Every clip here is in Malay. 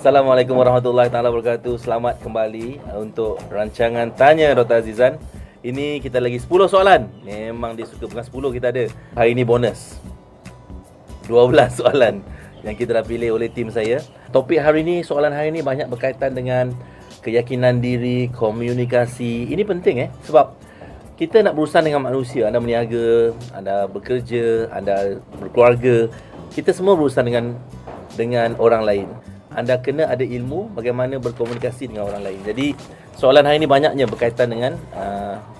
Assalamualaikum warahmatullahi taala wabarakatuh. Selamat kembali untuk rancangan Tanya Dr. Azizan. Ini kita lagi 10 soalan. Memang dia suka bukan 10 kita ada. Hari ini bonus 12 soalan yang kita dah pilih oleh tim saya. Topik hari ini, soalan hari ini banyak berkaitan dengan keyakinan diri, komunikasi. Ini penting sebab kita nak berurusan dengan manusia. Anda berniaga, anda bekerja, anda berkeluarga. Kita semua berurusan dengan orang lain. Anda kena ada ilmu bagaimana berkomunikasi dengan orang lain. Jadi soalan hari ini banyaknya berkaitan dengan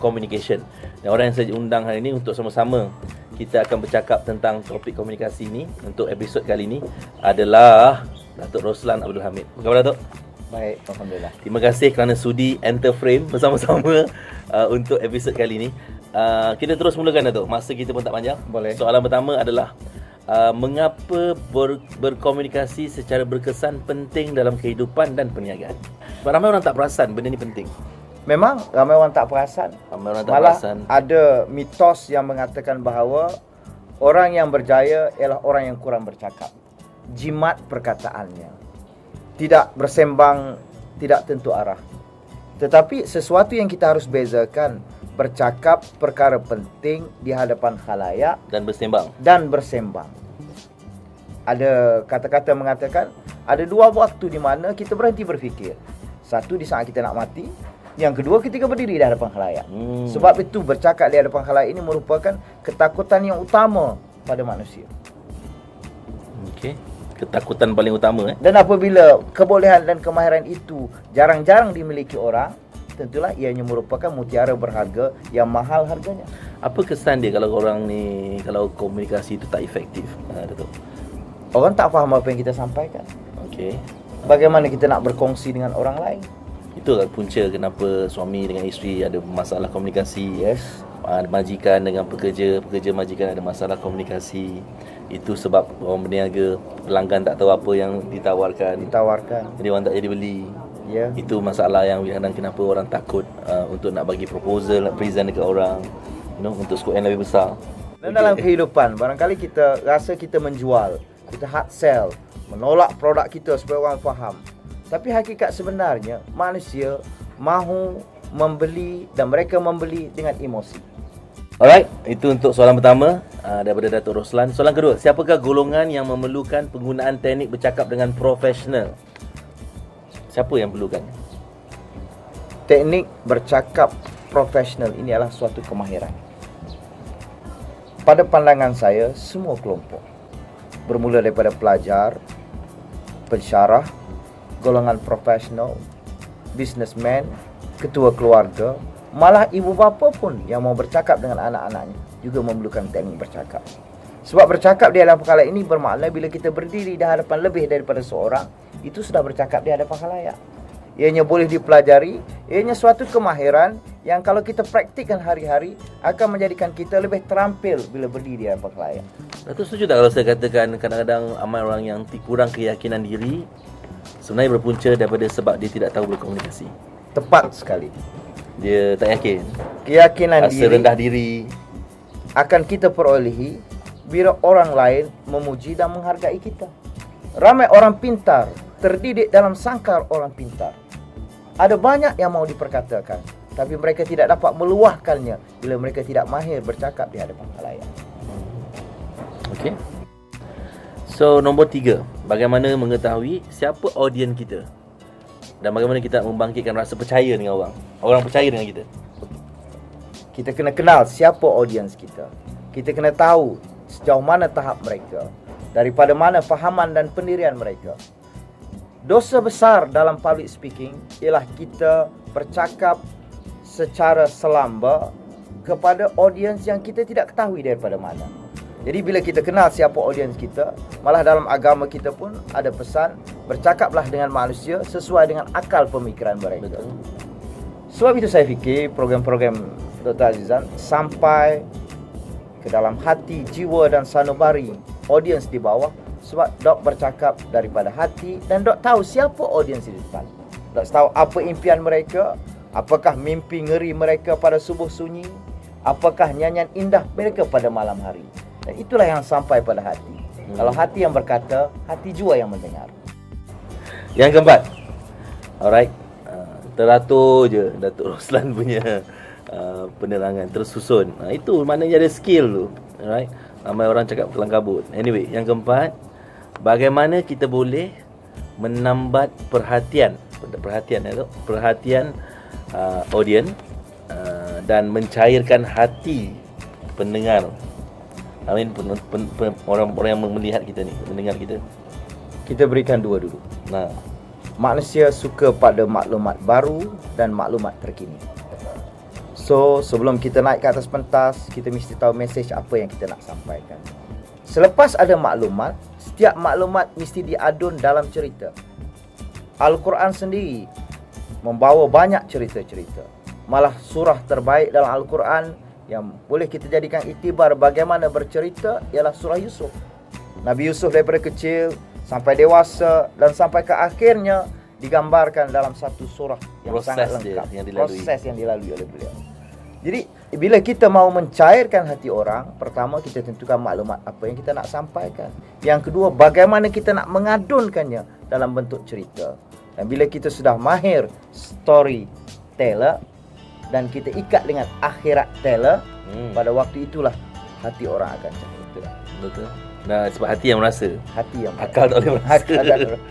communication. Dan orang yang saya undang hari ini untuk sama-sama kita akan bercakap tentang topik komunikasi ini. Untuk episod kali ini adalah Datuk Roslan Abdul Hamid. Apa khabar Datuk? Baik, Alhamdulillah. Terima kasih kerana sudi enter frame bersama-sama untuk episod kali ini. Kita terus mulakan Datuk. Masa kita pun tak panjang. Boleh. Soalan pertama adalah mengapa berkomunikasi secara berkesan penting dalam kehidupan dan perniagaan? Sebab ramai orang tak perasan benda ni penting. Memang ramai orang tak perasan. Ramai orang tak Malah perasan. ada mitos yang mengatakan bahawa orang yang berjaya ialah orang yang kurang bercakap. Jimat perkataannya. Tidak bersembang, tidak tentu arah. Tetapi sesuatu yang kita harus bezakan, bercakap perkara penting di hadapan khalayak dan bersembang. Ada kata-kata mengatakan ada dua waktu di mana kita berhenti berfikir. Satu di saat kita nak mati, yang kedua ketika berdiri di hadapan khalayak. Sebab itu bercakap di hadapan khalayak ini merupakan ketakutan yang utama pada manusia. Okey, ketakutan paling utama Dan apabila kebolehan dan kemahiran itu jarang-jarang dimiliki orang, tentulah ianya merupakan mutiara berharga yang mahal harganya. Apa kesan dia kalau orang ni, kalau komunikasi itu tak efektif, Datuk? Orang tak faham apa yang kita sampaikan. Okey. Bagaimana kita nak berkongsi dengan orang lain? Itu punca kenapa suami dengan isteri ada masalah komunikasi. Yes. Majikan dengan pekerja majikan ada masalah komunikasi. Itu sebab orang berniaga, pelanggan tak tahu apa yang ditawarkan. Jadi orang tak jadi beli. Ya. Itu masalah yang kadang kenapa orang takut untuk nak bagi proposal, nak present dekat orang, untuk skop yang lebih besar. Dan dalam kehidupan, barangkali kita rasa kita menjual, kita hard sell, menolak produk kita supaya orang faham. Tapi hakikat sebenarnya, manusia mahu membeli dan mereka membeli dengan emosi. Alright, itu untuk soalan pertama daripada Datuk Roslan. Soalan kedua, siapakah golongan yang memerlukan penggunaan teknik bercakap dengan profesional? Siapa yang perlukan? Teknik bercakap profesional ini adalah suatu kemahiran. Pada pandangan saya, semua kelompok, bermula daripada pelajar, pensyarah, golongan profesional, businessman, ketua keluarga, malah ibu bapa pun yang mau bercakap dengan anak-anaknya juga memerlukan teknik bercakap. Sebab bercakap di hadapan khalayak ini bermakna bila kita berdiri di hadapan lebih daripada seorang, itu sudah bercakap di hadapan khalayak. Ianya boleh dipelajari, ianya suatu kemahiran yang kalau kita praktikkan hari-hari akan menjadikan kita lebih terampil bila berdiri di hadapan khalayak. Datuk setuju tak kalau saya katakan kadang-kadang ramai orang yang kurang keyakinan diri sebenarnya berpunca daripada sebab dia tidak tahu berkomunikasi? Tepat sekali. Dia tak yakin. Keyakinan Rasa rendah diri akan kita perolehi bila orang lain memuji dan menghargai kita. Ramai orang pintar terdidik dalam sangkar orang pintar. Ada banyak yang mau diperkatakan, tapi mereka tidak dapat meluahkannya bila mereka tidak mahir bercakap di hadapan khalayak. Okey. So nombor 3, bagaimana mengetahui siapa audien kita dan bagaimana kita membangkitkan rasa percaya dengan orang. Orang percaya dengan kita. Kita kena kenal siapa audiens kita. Kita kena tahu sejauh mana tahap mereka, daripada mana fahaman dan pendirian mereka. Dosa besar dalam public speaking ialah kita bercakap secara selamba kepada audiens yang kita tidak ketahui daripada mana. Jadi bila kita kenal siapa audiens kita, malah dalam agama kita pun ada pesan, bercakaplah dengan manusia sesuai dengan akal pemikiran mereka. Betul. Sebab itu saya fikir program-program Dr. Azizan sampai ke dalam hati, jiwa dan sanubari audiens di bawah. Sebab Dok bercakap daripada hati dan Dok tahu siapa audiens di depan. Dok tahu apa impian mereka, apakah mimpi ngeri mereka pada subuh sunyi, apakah nyanyian indah mereka pada malam hari. Dan itulah yang sampai pada hati. Kalau hati yang berkata, hati jua yang mendengar. Yang keempat, alright, teratur je Datuk Roslan punya penerangan tersusun. Itu maknanya ada skill tu. Alright. Ramai orang cakap kelang kabut. Anyway, yang keempat, bagaimana kita boleh menambat perhatian audience dan mencairkan hati pendengar. Orang-orang yang melihat kita ni, mendengar kita. Kita berikan dua dulu. Nah, Manusia suka pada maklumat baru dan maklumat terkini. So, sebelum kita naik ke atas pentas, kita mesti tahu mesej apa yang kita nak sampaikan. Selepas ada maklumat, setiap maklumat mesti diadun dalam cerita. Al-Quran sendiri membawa banyak cerita-cerita. Malah surah terbaik dalam Al-Quran yang boleh kita jadikan iktibar bagaimana bercerita ialah surah Yusuf. Nabi Yusuf daripada kecil sampai dewasa dan sampai ke akhirnya digambarkan dalam satu surah yang sangat lengkap. Proses yang dilalui oleh beliau. Jadi bila kita mau mencairkan hati orang, pertama kita tentukan maklumat apa yang kita nak sampaikan. Yang kedua, bagaimana kita nak mengadunkannya dalam bentuk cerita. Dan bila kita sudah mahir storyteller dan kita ikat dengan akhirat teller, pada waktu itulah hati orang akan cakap. betul. Nah, sebab hati yang merasa. Hati yang Akal tak boleh merasa. Akal tak boleh.